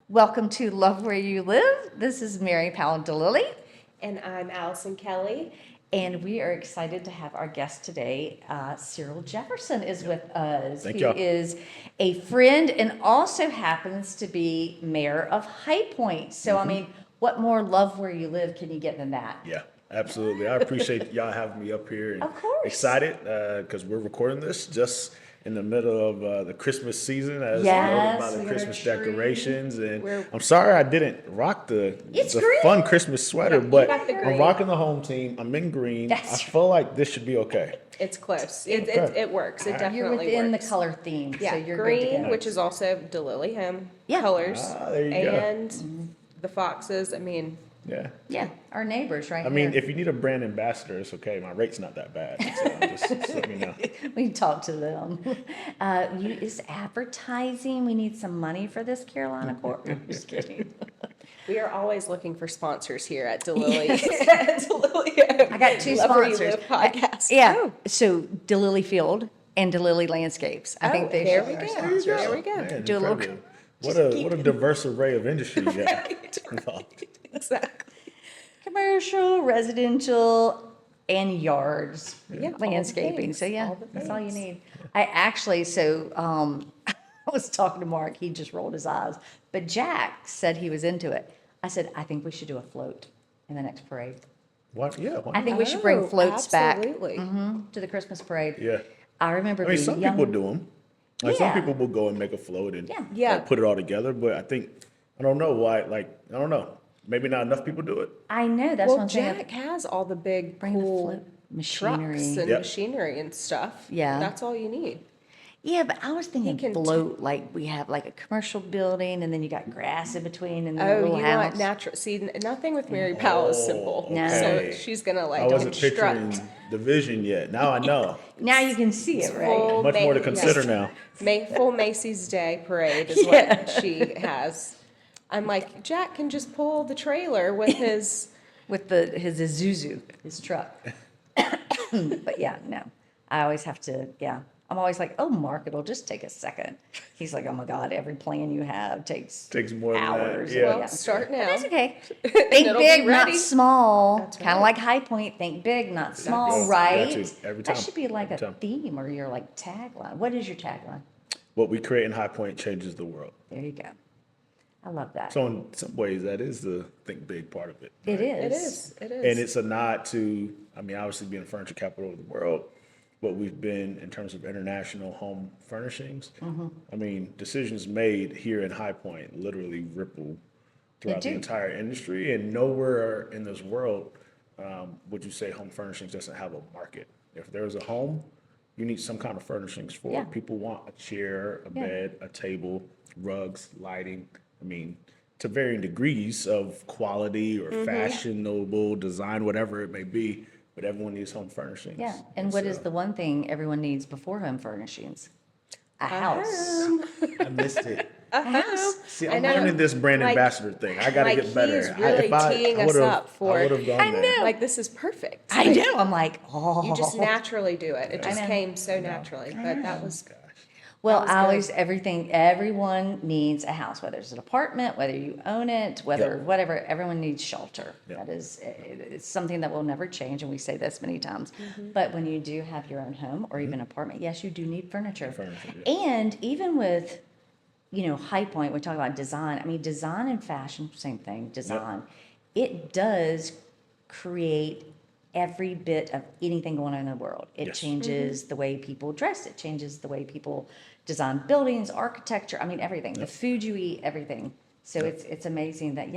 Welcome to Love Where You Live. This is Mary Powell DeLilly, And I'm Allison Kelly. and we are excited to have our guest today. Cyril Jefferson is with us. Thank He y'all. is a friend and also happens to be mayor of High Point. So, I mean, what more love where you live can you get than that? Yeah, absolutely. I appreciate y'all having me up here. And Of course. excited because we're recording this just in the middle of the Christmas season, as Yes, noted by we the got a Christmas tree. decorations. And We're- I'm sorry I didn't rock the It's the green. fun Christmas sweater, Yeah, you but got the I'm green. rocking the home team. I'm in green. That's I feel like this should be okay. It's close. Okay. It works. It definitely You're within works. the color theme, Yeah, so you're good green, to go. which is also DeLilly Home Yeah. colors. There you go. And the foxes. I mean, Yeah. Yeah, our neighbors right I mean, here. if you need a brand ambassador, it's okay. My rate's not that bad. So just let me know. We can talk to them. Is advertising, we need some money for this Carolina Court? I'm just kidding. we are always looking for sponsors here at DeLilly. At DeLilly Home. I got two Love Where You sponsors. Live podcast. Yeah, Oh, so DeLilly Field and DeLilly Landscapes. I think they there should we be our go. sponsors. There we go. Man, Do a little- incredible. What a diverse array of industry you got involved. Exactly. Commercial, residential, and yards, Yeah, all the landscaping. things, So yeah, all the that's all you things. need. I actually, I was talking to Mark, he just rolled his eyes, but Jack said he was into it. I said, I think we should do a float in the next parade. What? Yeah. Why I not? think we should bring Oh, floats back absolutely. to the Christmas parade. Yeah. I remember I mean, being some young. people do them. Like Yeah. some people will go and make a float and Yeah. Yeah. like, put it all together. But I think I don't know why. Like I don't know. Maybe not enough people do it. I know, that's Well, one thing. Jack has all the big Bring the cool float machinery. trucks and Yep. machinery and stuff. Yeah. That's all you need. Yeah, but I was thinking can float, like we have like a commercial building and then you got grass in between and then a Oh, little you house. want natural. See, nothing with Mary Powell is simple. No. okay. So she's gonna I like wasn't construct picturing the vision yet. Now I know. Now you can see it, right? full Much more to Ma- consider yes. now. Full Macy's Day parade is Yeah. what she has. I'm like, Jack can just pull the trailer with his. With his Isuzu, his truck. But yeah, no, I always have to, yeah. I'm always like, oh, Mark, it'll just take a second. He's like, oh my God, every plan you have takes Takes more than that, hours. yeah. Well, start But now. that's okay. And Think it'll big, be not ready. small. That's Kind of right. like High Point, think big, not small, go. right? Got to. Every That time. should be like Every a time. theme or your like tagline. What is your tagline? What we create in High Point changes the world. There you go. I love that. So in some ways, that is the think big part of it. It right? is. It is. It is. And it's a nod to, I mean, obviously being the furniture capital of the world, but we've been in terms of international home furnishings. Mm-hmm. I mean, decisions made here in High Point literally ripple throughout the do. entire industry, and nowhere in this world would you say home furnishings doesn't have a market. If there's a home, you need some kind of furnishings for Yeah. it. People want a chair, a Yeah. bed, a table, rugs, lighting. I mean, to varying degrees of quality or fashionable design, whatever it may be, but everyone needs home furnishings. Yeah. And what is so- the one thing everyone needs before home furnishings? A house. I missed it. A house. See, I I'm know. learning this brand Like- ambassador thing. I gotta like get better. he's really teeing us would've- up for- I would have gone I there. know. Like, this is perfect. I know. I'm like, oh. You just naturally do it. It just know. came so naturally. But that was Well, That was I good. always, everyone needs a house, whether it's an apartment, whether you own it, whether, Yep. whatever, everyone needs shelter. Yep. That is, it's something that will never change, and we say this many times. But when you do have your own home or even apartment, yes, you do need furniture. Furniture, yeah. And even with, High Point, we talk about design. I mean, design and fashion, same thing, design. It does create every bit of anything going on in the world. It Yes. changes the way people dress. It changes the way people design buildings, architecture. I mean, everything. The food you eat, everything. So it's amazing that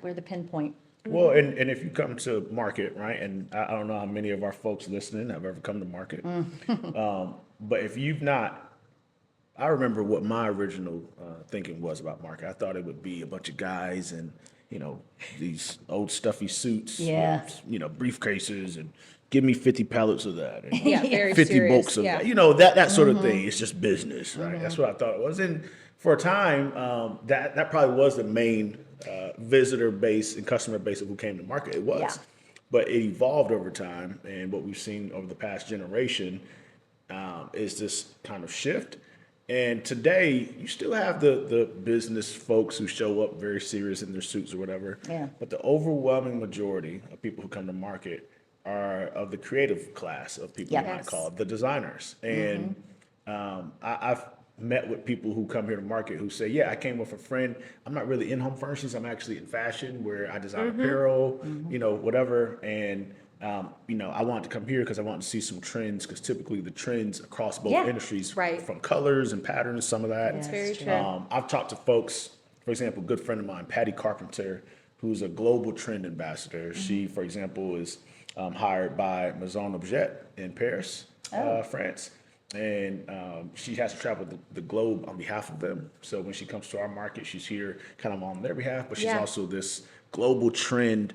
we're the pinpoint. Well, and if you come to market, right, and I don't know how many of our folks listening have ever come to market, but if you've not, I remember what my original thinking was about market. I thought it would be a bunch of guys and, these old stuffy suits, Yeah. with, briefcases, and give me 50 pallets of that. And yeah, very 50 serious. bulks of yeah. that, that sort of thing. It's just business, right? That's what I thought it was. And for a time, that probably was the main visitor base and customer base of who came to market. It was. Yeah. But it evolved over time. And what we've seen over the past generation is this kind of shift. And today, you still have the business folks who show up very serious in their suits or whatever. Yeah. But the overwhelming majority of people who come to market are of the creative class of people you might Yes. call the designers. And I've met with people who come here to market who say, yeah, I came with a friend. I'm not really in home furnishings. I'm actually in fashion where I design apparel, whatever. And, I wanted to come here because I wanted to see some trends, because typically the trends across both Yeah. industries, Right. from colors and patterns, some of that. That's very true. true. I've talked to folks, for example, a good friend of mine, Patty Carpenter, who's a global trend ambassador. She, for example, is hired by Maison Objet in Paris, France. And she has to travel the globe on behalf of them. So when she comes to our market, she's here kind of on their behalf, but she's Yeah. also this global trend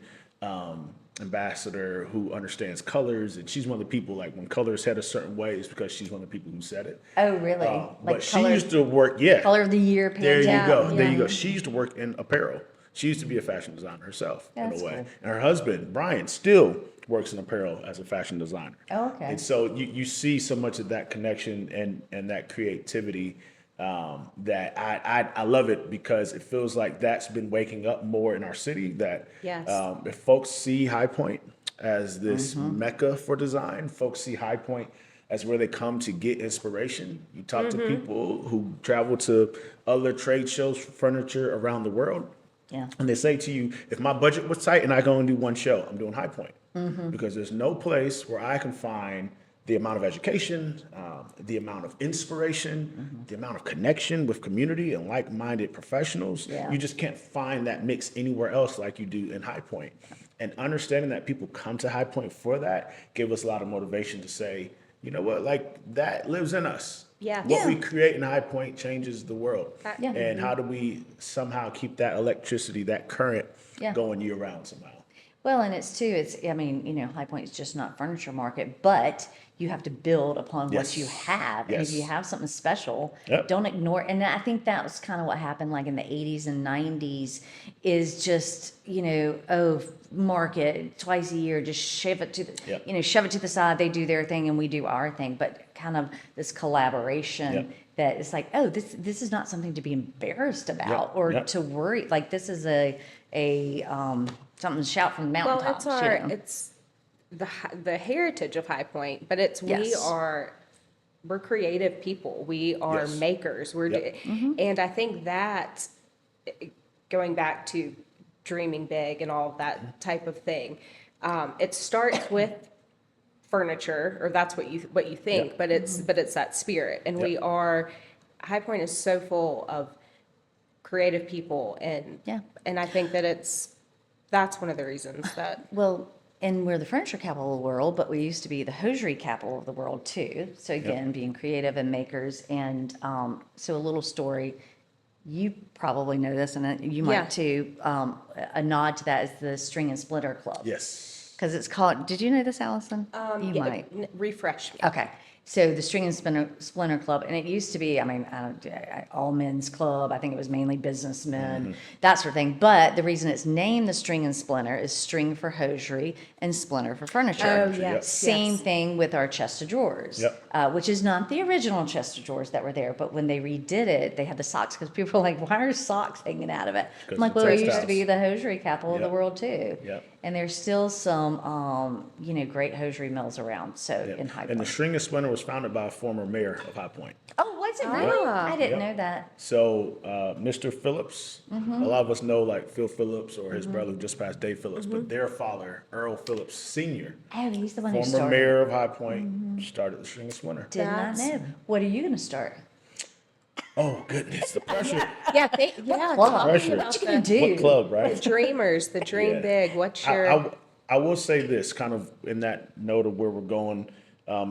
ambassador who understands colors. And she's one of the people, like when colors head a certain way, it's because she's one of the people who said it. Oh, really? But she used to work, yeah. color of the year There you pageant. go. There Yeah. you go. She used to work in apparel. She used to be a fashion designer herself, That's in a way. cool. And her husband, Brian, still works in apparel as a fashion designer. Oh, okay. And so you see so much of that connection and that creativity that I love it, because it feels like that's been waking up more in our city. That Yes. if folks see High Point as this mecca for design, folks see High Point as where they come to get inspiration. You talk to people who travel to other trade shows for furniture around the world, Yeah. and they say to you, if my budget was tight and I go and do one show, I'm doing High Point. Because there's no place where I can find the amount of education, the amount of inspiration, the amount of connection with community and like-minded professionals. Yeah. You just can't find that mix anywhere else like you do in High Point. And understanding that people come to High Point for that gave us a lot of motivation to say, you know what, like that lives in us. Yeah. What we Yeah. create in High Point changes the world. Yeah. And how do we somehow keep that electricity, that current Yeah. going year round somehow? Well, and I mean, High Point is just not furniture market, but you have to build upon what you Yes. have. And if you Yes. have something special, Yep. don't ignore. And I think that was kind of what happened like in the 80s and 90s is just, market twice a year, just shove it to the, Yep. shove it to the side. They do their thing and we do our thing, but kind of this collaboration Yep. that it's like, oh, this is not something to be embarrassed about or Yep. to worry. Like this is something to shout from the Well, mountaintops. it's the heritage of High Point, but Yes. we're creative people. We are Yes. makers. Yep. And I think that going back to dreaming big and all of that type of thing, it starts with furniture, or that's what you think, Yep. but it's that spirit, and Yep. High Point is so full of creative people, and Yeah. and I think that that's one of the reasons that. Well, and we're the furniture capital of the world, but we used to be the hosiery capital of the world too. So again, being creative and makers. And so a little story, you probably know this, and you might Yeah. too. A nod to that is the String and Splinter Club. Yes. Because it's called, did you know this, Allison? You Yeah, might. refresh me. Okay, so the String and Splinter Club, and it used to be, I mean, all men's club. I think it was mainly businessmen, that sort of thing. But the reason it's named the String and Splinter is string for hosiery and splinter for furniture. Oh, yes, Same yes. thing with our chest of drawers, Yep. which is not the original chest of drawers that were there. But when they redid it, they had the socks because people were like, why are socks hanging out of it? 'Cause I'm like, the well, it used to textiles. be the hosiery capital of the Yep. world too. Yep. And there's still some, great hosiery mills around. So Yep. in High And the Point. String and Splinter was founded by a former mayor of High Point. Oh, was it really? Ah. I didn't Yep. know that. So Mr. Phillips, a lot of us know like Phil Phillips or his brother who just passed, Dave Phillips, but their father, Earl Phillips Sr., Oh, he's the one who former started. mayor of High Point, started the String and Splinter. Did not That's- know. What are you going to start? Oh goodness, the pressure. Yeah, club? tell me Pressure. about What you gonna the, do? What club, the right? dreamers, the dream Yeah. big. What's I, your? I will say this, kind of in that note of where we're going.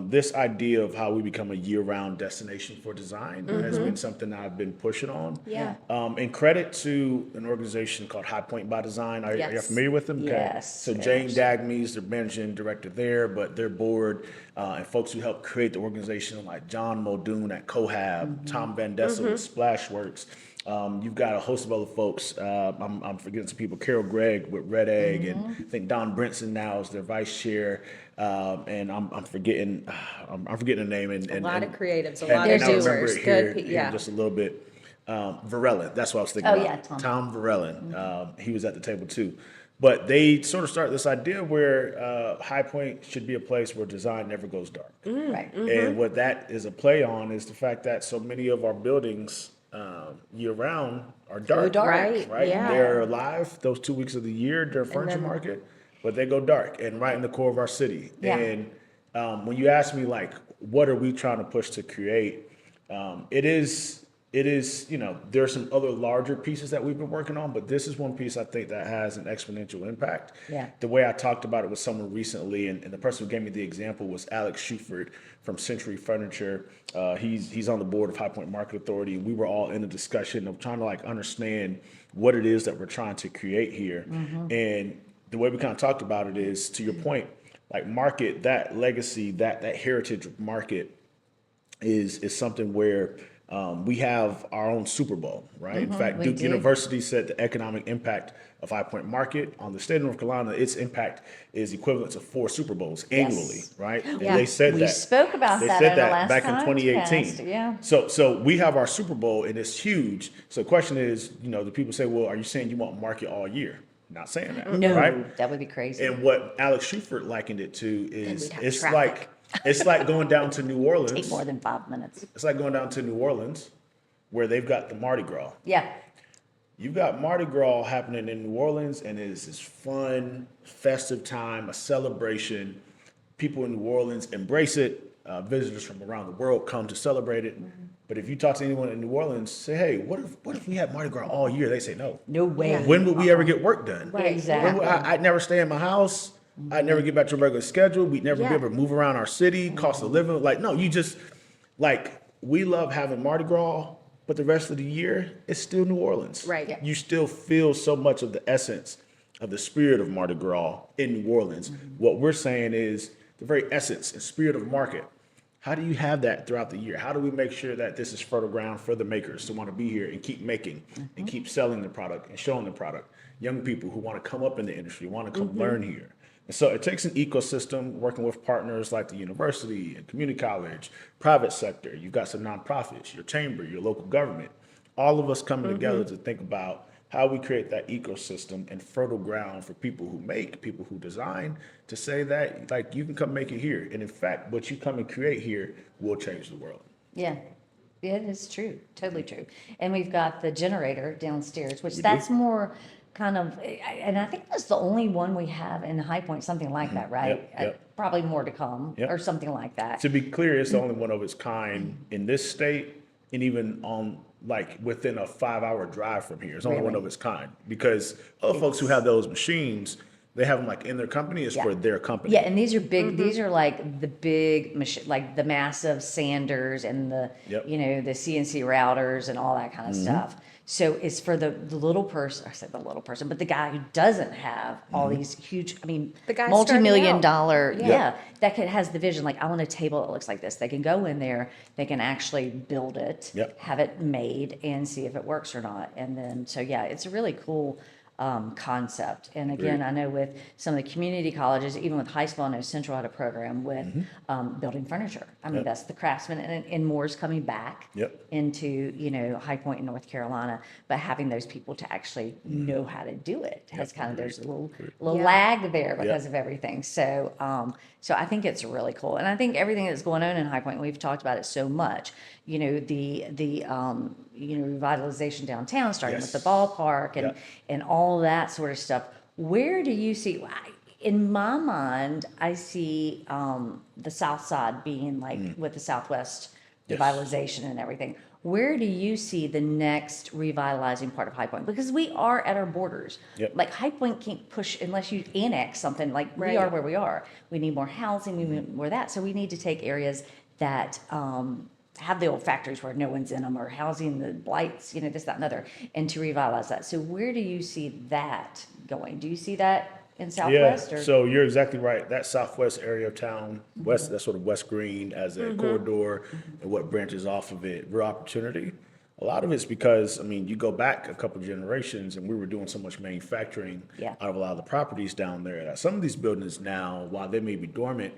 This idea of how we become a year-round destination for design has been something that I've been pushing on. Yeah. And credit to an organization called High Point by Design. Are you Yes. familiar with them? Okay. Yes, So very Jane much. Dagmes, the managing director there, but their board and folks who helped create the organization, like John Muldoon at Cohab, Tom Van Dessel with Splashworks. You've got a host of other folks. I'm forgetting some people. Carol Gregg with Red Egg, and I think Don Brinson now is their vice chair. And I'm forgetting the name. And A lot of creatives, a and- lot and of I remember doers, it here, good, here in just a little bit. Varellin, that's what I was thinking Oh, about. yeah, Tom. Tom Varellin. He was at the table too. But they sort of started this idea where High Point should be a place where design never goes dark. Right. And what that is a play on is the fact that so many of our buildings year round are dark. dark. Right, yeah. They're alive those 2 weeks of the year during furniture market, but they go dark and right in the core of our city. Yeah. And when you ask me like, what are we trying to push to create? It is, there are some other larger pieces that we've been working on, but this is one piece I think that has an exponential impact. Yeah. The way I talked about it with someone recently, and the person who gave me the example was Alex Schufert from Century Furniture. He's on the board of High Point Market Authority. We were all in a discussion of trying to like understand what it is that we're trying to create here. And the way we kind of talked about it is, to your point, like market, that legacy, that heritage market is something where we have our own Super Bowl, right? In fact, we Duke do. University said the economic impact of High Point Market on the state of North Carolina, its impact is equivalent to 4 Super Bowls annually, right? And Yeah. they said We that. spoke about They that said in the that last back in 2018. podcast, yeah. So we have our Super Bowl and it's huge. So the question is, the people say, well, are you saying you want market all year? Not saying that, No, right? that would be crazy. And what Alex Schufert likened it to is we'd have it's traffic. like going down to New Orleans. Take more than 5 minutes. It's like going down to New Orleans where they've got the Mardi Gras. Yeah. You've got Mardi Gras happening in New Orleans, and it's this fun, festive time, a celebration. People in New Orleans embrace it. Visitors from around the world come to celebrate it. But if you talk to anyone in New Orleans, say, hey, what if we had Mardi Gras all year? They say no. No way. When would we ever get work done? Right. Exactly. I'd never stay in my house. I'd never get back to a regular schedule. We'd never Yeah. be able to move around our city, cost of living. Like, no, you just, like, we love having Mardi Gras, but the rest of the year, it's still New Orleans. Right. Yeah. You still feel so much of the essence of the spirit of Mardi Gras in New Orleans. What we're saying is the very essence and spirit of market. How do you have that throughout the year? How do we make sure that this is fertile ground for the makers to want to be here and keep making and keep selling the product and showing the product? Young people who want to come up in the industry, want to come learn here. And so it takes an ecosystem working with partners like the university and community college, private sector. You've got some nonprofits, your chamber, your local government, all of us coming together to think about how we create that ecosystem and fertile ground for people who make, people who design, to say that, like, you can come make it here. And in fact, what you come and create here will change the world. Yeah. Yeah, it is true. Totally true. And we've got the generator downstairs, which We do. that's more kind of, and I think that's the only one we have in High Point, something like that, right? Yep. Probably more to come Yep. or something like that. To be clear, it's the only one of its kind in this state and even on, like, within a 5-hour drive from here. It's only one Really? of its kind, because other folks who have those machines, they have them like in their company, it's Yeah. for their company. Yeah, and these are big, these are like the big machine, like the massive sanders and the, Yep. the CNC routers and all that kind of stuff. So it's for the little person, I said the little person, but the guy who doesn't have all these huge, The guy starting multi-million out. dollar, Yeah. has the vision, like, I want a table that looks like this. They can go in there, they can actually build it, Yep. have it made and see if it works or not. And then, so yeah, it's a really cool concept. And again, Agreed. I know with some of the community colleges, even with high school, I know Central had a program with building furniture. I mean, Yep. that's the craftsman, and more's coming back Yep. into, High Point in North Carolina. But having those people to actually know how to do it has kind of, there's a little Yeah. lag there because of everything. So, so I think it's really cool. And I think everything that's going on in High Point, we've talked about it so much, the revitalization downtown, starting with the Yes. ballpark and, Yeah. and all that sort of stuff. Where do you see, in my mind, I see the south side being like with the southwest Yes. revitalization and everything. Where do you see the next revitalizing part of High Point? Because we are at our borders. Yep. Like High Point can't push unless you annex something, like we Right. are where we are. We need more housing, we need more that. So we need to take areas that have the old factories where no one's in them, or housing the blights, this, that, and other, and to revitalize that. So where do you see that going? Do you see that in Southwest? Yeah, Or? so you're exactly right. That southwest area of town, west, that's sort of West Green as a corridor and what branches off of it, real opportunity. A lot of it's because, I mean, you go back a couple generations and we were doing so much manufacturing Yeah. out of a lot of the properties down there. That some of these buildings now, while they may be dormant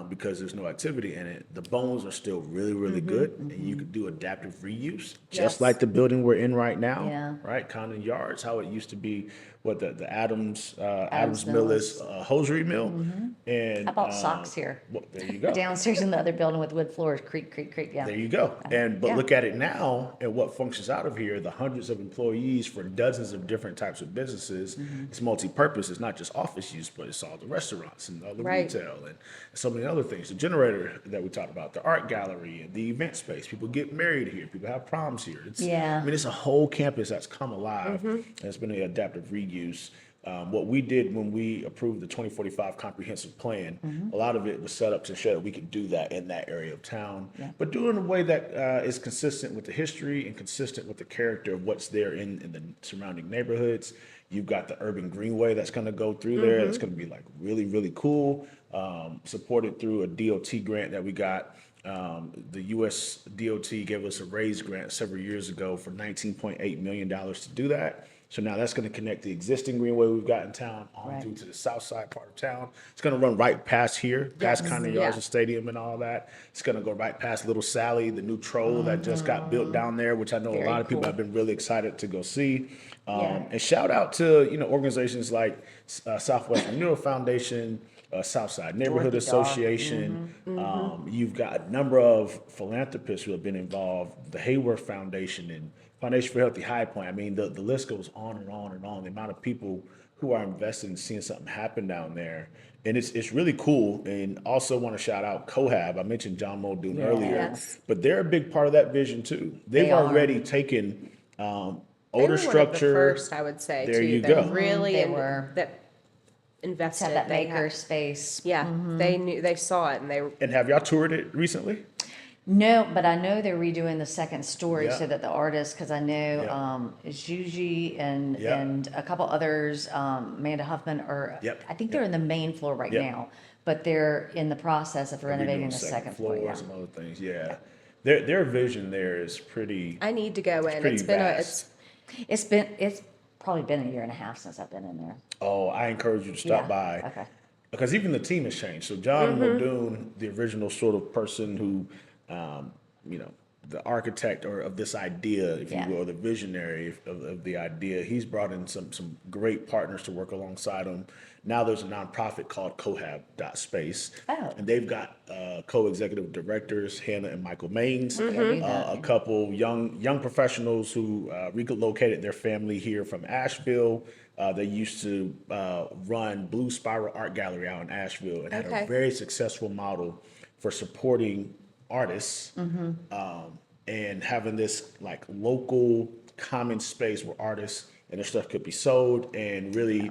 because there's no activity in it, the bones are still really, really good. And you could do adaptive reuse, just Yes. like the building we're in right now, Yeah. right? Condon Yards, how it used to be, what the Adams Adams Millis hosiery mill. And I bought socks here. well, there you go. Downstairs in the other building with wood floors, creak, yeah. There you go. And but Yeah. look at it now and what functions out of here, the hundreds of employees for dozens of different types of businesses. It's multi-purpose. It's not just office use, but it's all the restaurants and all the Right. retail and so many other things. The generator that we talked about, the art gallery and the event space. People get married here. People have proms here. Yeah. I mean, it's a whole campus that's come alive. And it's been an adaptive reuse. What we did when we approved the 2045 comprehensive plan, a lot of it was set up to show that we could do that in that area of town, but do it in a way that is consistent with the history and consistent with the character of what's there in the surrounding neighborhoods. You've got the urban greenway that's going to go through there. That's going to be like really, really cool. Supported through a DOT grant that we got. The U.S. DOT gave us a raise grant several years ago for $19.8 million to do that. So now that's going to connect the existing greenway we've got in town on Right. through to the south side part of town. It's going to run right past here, past Yes. Condon Yards and Stadium and all that. It's going to go right past Little Sally, the new troll that just got built down there, which I know a Very lot of people cool. have been really excited to go see. Yeah. And shout out to organizations like Southwest Renewal Foundation, Southside Neighborhood Dorothy Dog. Association. You've got a number of philanthropists who have been involved, the Hayworth Foundation and Foundation for Healthy High Point. I mean, the list goes on and on and on. The amount of people who are invested in seeing something happen down there. And it's really cool. And also want to shout out Cohab. I mentioned John Muldoon earlier, Yes. but they're a big part of that vision too. They've They are. already taken They older were one of the structure. first, I would say, There too, you that go. really They were. that invested. Have that They maker had- space. Yeah, they knew, they saw it, and they And have y'all toured it recently? No, but I know they're redoing the second story Yeah. so that the artists, because I know Yeah. Juji and Yeah. and a couple others, Amanda Huffman, or Yep. I think they're in the main floor right Yep. now, but they're in the process of renovating Redoing the second floor. Yeah. and other things. Yeah, their vision there is pretty. I need to go in. pretty It's been vast. It's probably been a year and a half since I've been in there. Oh, I encourage you to stop Yeah, by. okay. Because even the team has changed. So John Muldoon, the original sort of person who, the architect or of this idea, if Yeah. you will, or the visionary of the idea, he's brought in some great partners to work alongside him. Now there's a nonprofit called Cohab.space. Oh. And they've got co-executive directors, Hannah and Michael Maines, Mm-hmm. a couple young professionals who relocated their family here from Asheville. They used to run Blue Spiral Art Gallery out in Asheville and had Okay. a very successful model for supporting artists and having this like local common space where artists and their stuff could be sold and really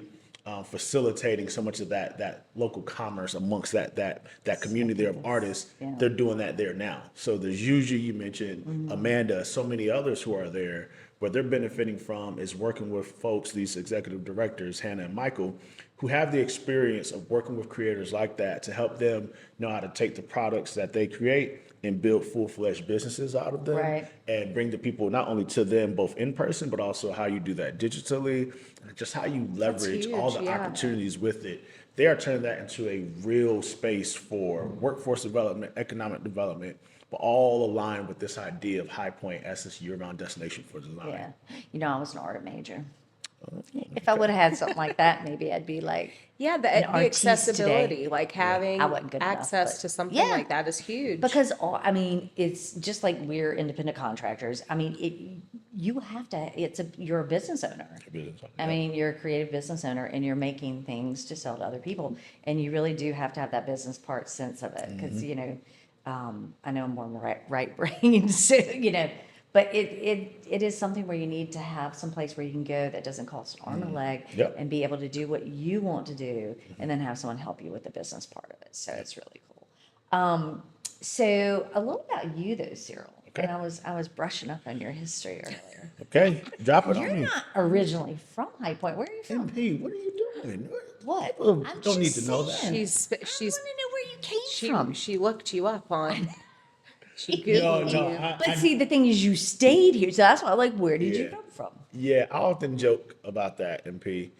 facilitating so much of that local commerce amongst that community there of artists. Yeah. They're doing that there now. So there's Yuji, you mentioned, Amanda, so many others who are there. What they're benefiting from is working with folks, these executive directors, Hannah and Michael, who have the experience of working with creators like that to help them know how to take the products that they create and build full-fledged businesses out of them. Right. And bring the people not only to them both in person, but also how you do that digitally, and just how you leverage all huge, the yeah. opportunities with it. They are turning that into a real space for workforce development, economic development, but all aligned with this idea of High Point as this year-round destination for design. Yeah. I was an art major. If I would have had something like that, maybe I'd be like, Yeah, an the artiste accessibility, today. like having I wasn't good enough, access but- to something Yeah. like that is huge. because it's just like we're independent contractors. I mean, you have to. You're a business owner. I mean, you're a creative business owner, and you're making things to sell to other people, and you really do have to have that business part sense of it, because I know I'm more right brain, so but it is something where you need to have some place where you can go that doesn't cost an arm and a leg, Yep. and be able to do what you want to do, and then have someone help you with the business part of it. So it's really cool. So a little about you though, Cyril. Okay. And I was brushing up on your history earlier. Okay, drop it You're on me. not originally from High Point. Where are you from? MP, what are you doing? What? People I'm don't need just to know that. saying. she's I want to know where you came she from. she looked you up on. She Googled no, you. But see, the thing is, you stayed here, so that's why, like, where did you Yeah. come from? Yeah, I often joke about that, MP,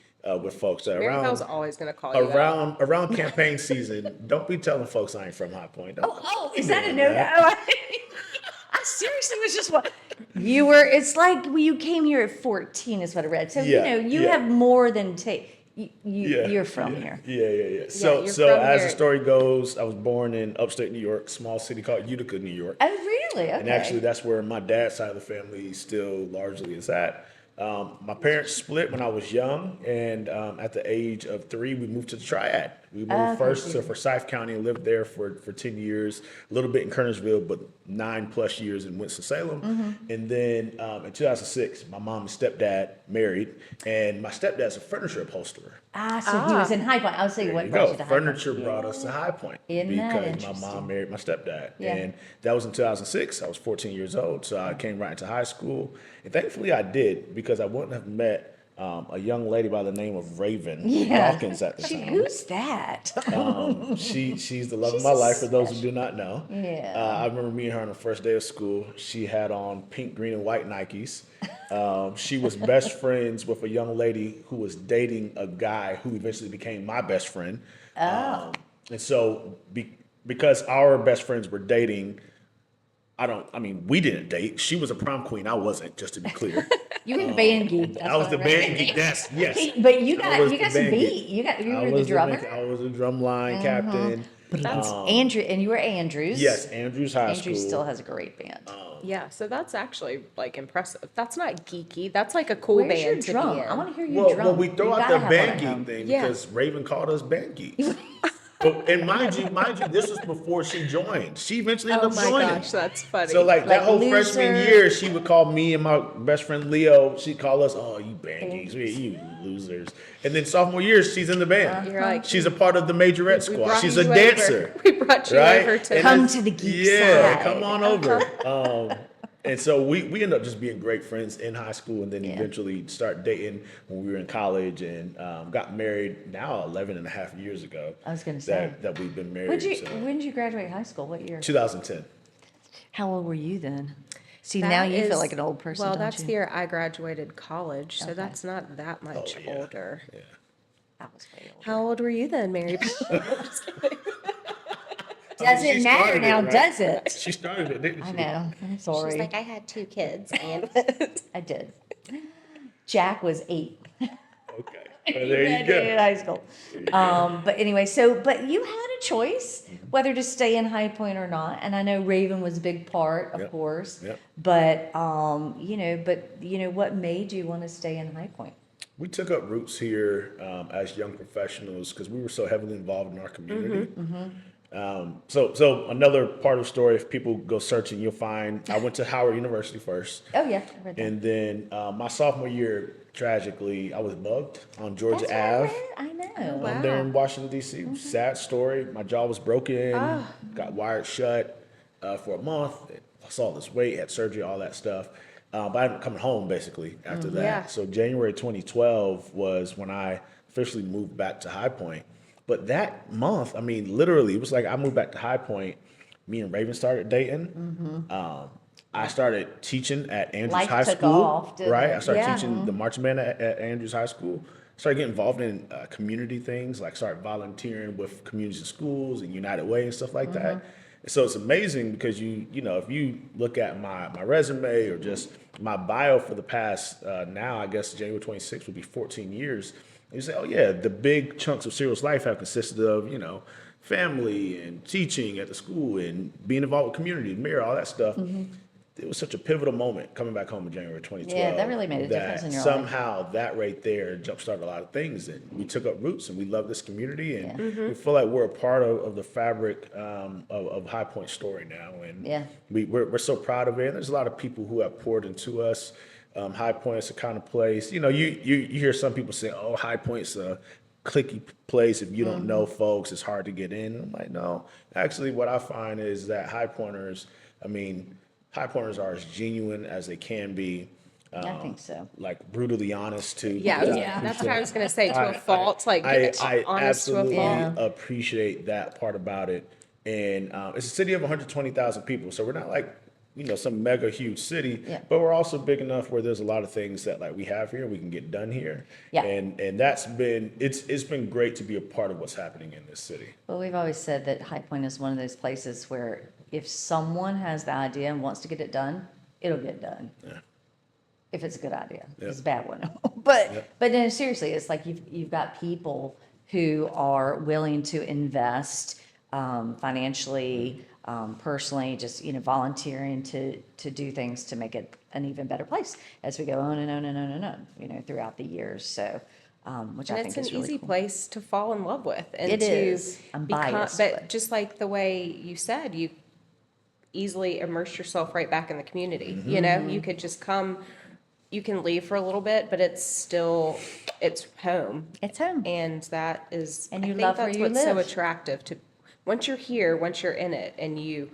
with folks that Mary Powell's around always going to call you out. around campaign season. Don't be telling folks I ain't from High Point. Don't Is be that a doing no? that. I seriously was just what you were. It's like when you came here at 14, is what I read. So Yeah, you yeah. have more than Yeah, you're from yeah, here. Yeah. So, you're so from as here. the story goes, I was born in upstate New York, small city called Utica, New York. Oh, really? Okay. And actually, that's where my dad's side of the family still largely is at. My parents split when I was young, and at the age of 3, we moved to the Triad. We moved Okay, first so to Forsyth County and lived there for 10 years, a little bit in Kernersville, but 9+ years in Winston-Salem. Mm-hmm. And then in 2006, my mom and stepdad married, and my stepdad's a furniture upholsterer. So he was in High Point. I was thinking, There what you brought go. you to High Point? Furniture brought us to High Point Isn't that because my interesting? mom married my stepdad. Yeah. And that was in 2006. I was 14 years old. So I came right into high school. And thankfully I did because I wouldn't have met a young lady by the name of Raven Dawkins at the time. Who's that? She's the love of She's my a life for those who do not know. Yeah. I remember meeting her on the first day of school. She had on pink, green, and white Nikes. She was best friends with a young lady who was dating a guy who eventually became my best friend. And so because our best friends were dating, we didn't date. She was a prom queen. I wasn't, just to be clear. You were the band geek. That's I was what the read. band geek. Yes. But you I was got the some band beat. geek. You I were the was drummer. Mm-hmm. I was a drum line captain. That's Andrew, and you were Andrews. Yes, Andrews High Andrews School. still has a great band. Yeah, so that's actually like impressive. That's not geeky. That's like a cool Where's your band to drum? be in. I want to hear you Well, drum. well, we throw You out gotta the have band one at geek home. thing Yeah. because Raven called us band geeks. And mind you, this was before she joined. She eventually ended Oh up my joining. gosh, that's funny. So like that Like whole freshman loser. year, she would call me and my best friend Leo. She'd call us, "Oh, you band geeks, you losers." And then sophomore year, she's in the band. You're like, She's a part of the majorette we squad. brought She's you a over. dancer. We brought you Right? over to And Come that's- to the geek yeah, side. come on over. And so we ended up just being great friends in high school, and then eventually start dating when we were in college, and got married now 11 and a half years ago. I was gonna say. that we've been married. When did you graduate high school? What year? 2010. How old were you then? See, That now you is- feel like an old person, Well, don't that's you? the year I graduated college, so Okay. that's not that much yeah. older. Yeah. I was way older. How old were you then, Mary? Doesn't She matter started it, now, right? does it? She started it, didn't she? I know. I'm sorry. I had 2 kids, and I did. Jack was 8. Okay. Well, there you In go. high school. But anyway, but you had a choice whether to stay in High Point or not, and I know Raven was a big part, of Yep. course. Yep. But what made you want to stay in High Point? We took up roots here as young professionals because we were so heavily involved in our community. So another part of the story, if people go searching, you'll find I went to Howard University first. Oh yeah, I read that. And then my sophomore year, tragically, I was mugged on Georgia That's what I Ave. read. I know. wow. There in Washington, D.C. Sad story. My jaw was broken, got wired shut for a month. Lost all this weight, had surgery, all that stuff. But I ended up coming home basically after that. Yeah. So January 2012 was when I officially moved back to High Point. But that month, literally, it was like I moved back to High Point. Me and Raven started dating. I started teaching at Andrews Life High took School. off, didn't Right? it? I started Yeah. teaching the marching band at Andrews High School. Started getting involved in community things, like started volunteering with communities and schools and United Way and stuff like that. And so it's amazing because if you look at my resume or just my bio for the past now, I guess January 26th would be 14 years. And you say, oh yeah, the big chunks of Cyril's life have consisted of, family and teaching at the school and being involved with community, mayor, all that stuff. It was such a pivotal moment coming back home in January 2012. Yeah, that really made a difference in your life. Somehow that right there jump-started a lot of things, and we took up roots, and we love this community, and we feel like we're a part of the fabric of High Point story now, and Yeah. we're so proud of it. And there's a lot of people who have poured into us. High Point's the kind of place, you hear some people say, "Oh, High Point's a cliquey place. If you don't know folks, it's hard to get in." And I'm like, no. Actually, what I find is that High Pointers are as genuine as they can be. I think so. Like brutally honest too. Yeah, that's what I was going to say, to a fault, like I honest to a absolutely fault. appreciate that part about it. And it's a city of 120,000 people. So we're not like, some mega huge city, Yeah. but we're also big enough where there's a lot of things that like we have here, we can get done here. Yeah. And that's been, it's been great to be a part of what's happening in this city. Well, we've always said that High Point is one of those places where if someone has the idea and wants to get it done, it'll get done. Yeah. If it's a good idea. If Yep. it's a bad one. But Yep. but then seriously, it's like you've got people who are willing to invest financially, personally, just volunteering to do things to make it an even better place as we go on and on and on and on, throughout the years. So, which I And think it's is an really easy cool. place to fall in love with and It to is. I'm biased, but but- just like the way you said, you easily immerse yourself right back in the community. Mm-hmm. You could just come, you can leave for a little bit, but it's home. It's home. And that is, And I you think love where that's you what's so live. attractive to, once you're here, once you're in it and you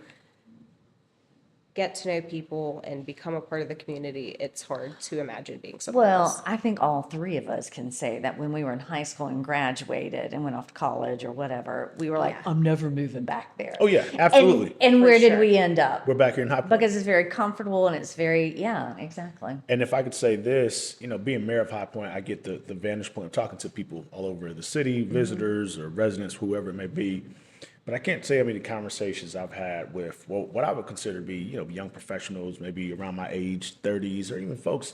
get to know people and become a part of the community, it's hard to imagine being somewhere else. Well, I think all three of us can say that when we were in high school and graduated and went off to college or whatever, we were like, Yeah. I'm never moving back there. Oh yeah, absolutely. And where For did sure. we end up? We're back here in High Point. Because it's very comfortable and it's very, yeah, exactly. And if I could say this, being mayor of High Point, I get the vantage point of talking to people all over the city, visitors or residents, whoever it may be. But I can't say how many conversations I've had with what I would consider to be, young professionals, maybe around my age, 30s, or even folks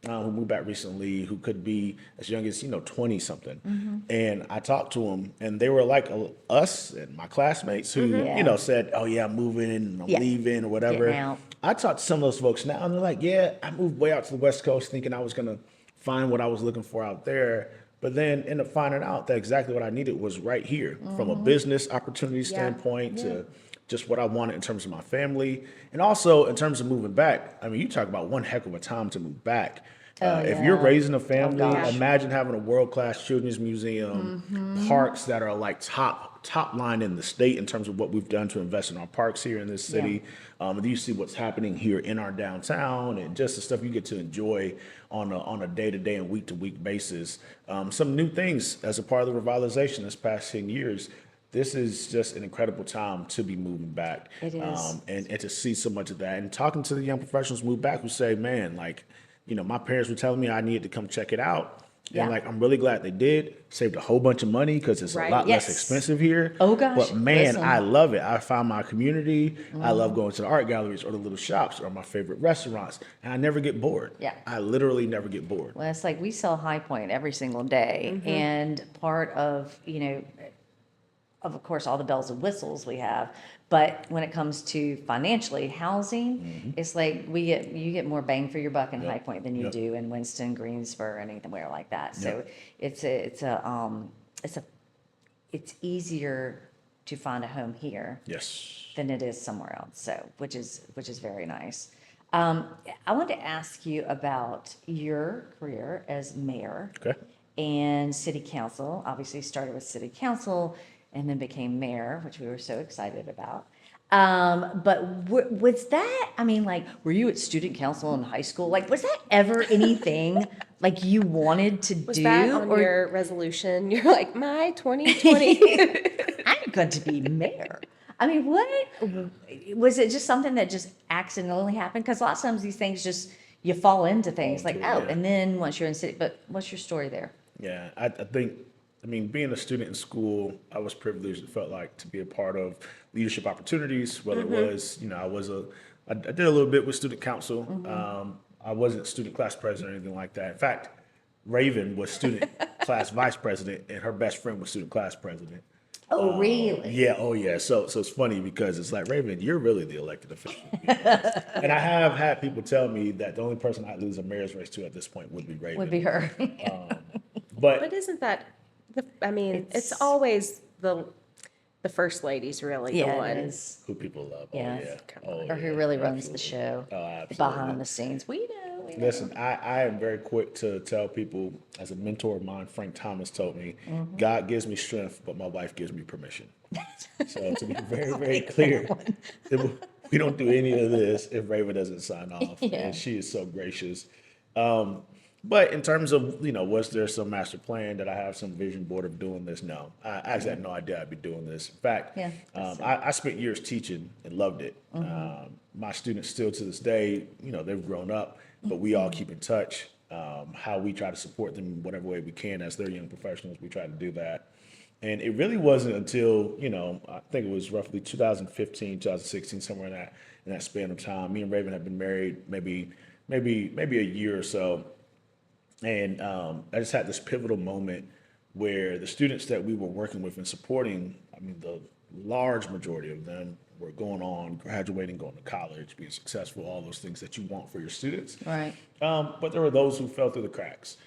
who moved back recently who could be as young as, 20 something. And I talked to them and they were like us and my classmates who, Yeah. said, oh yeah, I'm moving and I'm Yeah. leaving or whatever. Getting out. I talked to some of those folks now and they're like, yeah, I moved way out to the West Coast thinking I was going to find what I was looking for out there. But then end up finding out that exactly what I needed was right here from a business opportunity standpoint to just what I wanted in terms of my family. And also in terms of moving back, I mean, you talk about one heck of a time to move back. If you're yeah. raising a family, gosh. imagine having a world-class children's museum, parks that are like top line in the state in terms of what we've done to invest in our parks here in this city. And you see what's happening here in our downtown and just the stuff you get to enjoy on a day-to-day and week-to-week basis. Some new things as a part of the revitalization this past 10 years. This is just an incredible time to be moving back. It is. And to see so much of that. And talking to the young professionals move back who say, man, like, my parents were telling me I needed to come check it out. Yeah. And like, I'm really glad they did. Saved a whole bunch of money because it's Right. a lot Yes. less expensive here. Oh, gosh. But man, Listen. I love it. I found my community. I love going to the art galleries or the little shops or my favorite restaurants. And I never get bored. Yeah. I literally never get bored. Well, it's like we sell High Point every single day. And part of, of course, all the bells and whistles we have. But when it comes to financially housing, it's like you get more bang for your buck in High Point than you Yep. do in Winston, Greensboro, and anywhere like that. So Yep. it's easier to find a home here Yes. than it is somewhere else. So which is very nice. I wanted to ask you about your career as mayor Okay. and city council. Obviously started with city council and then became mayor, which we were so excited about. But was that, I mean, like, were you at student council in high school? Like, was that ever anything like you wanted to Was do? that on or your resolution? You're like, my 2020. I'm going to be mayor. I mean, what was it? Just something that just accidentally happened? Because a lot of times these things just you fall into things like, Yeah. oh, and then once you're in city. But what's your story there? Yeah, I think, being a student in school, I was privileged, it felt like, to be a part of leadership opportunities, whether it was, I did a little bit with student council. I wasn't student class president or anything like that. In fact, Raven was student class vice president and her best friend was student class president. Oh, really? Yeah, oh yeah. So it's funny because it's like, Raven, you're really the elected official. And I have had people tell me that the only person I'd lose a mayor's race to at this point would be Raven. Would be her. But isn't that, it's It's- always the first lady's really the Yeah, one. it is. who people love. Yes. Oh yeah. Oh, Or who yeah, really runs the absolutely. show. Oh, absolutely. Behind the scenes. We know. Listen, I am very quick to tell people, as a mentor of mine, Frank Thomas told me, God gives me strength, but my wife gives me permission. So to be very, very clear, we don't do any of this if Raven doesn't sign off. Yeah. And she is so gracious. But in terms of, was there some master plan? Did I have some vision board of doing this? No, I actually had no idea I'd be doing this. In fact, Yeah, I spent years teaching and loved it. My students still to this day, they've grown up, but we all keep in touch. How we try to support them in whatever way we can as they're young professionals, we try to do that. And it really wasn't until, I think it was roughly 2015, 2016, somewhere in that span of time. Me and Raven had been married maybe a year or so. And I just had this pivotal moment where the students that we were working with and supporting, I mean, the large majority of them were going on, graduating, going to college, being successful, all those things that you want for your students. Right. But there were those who fell through the cracks.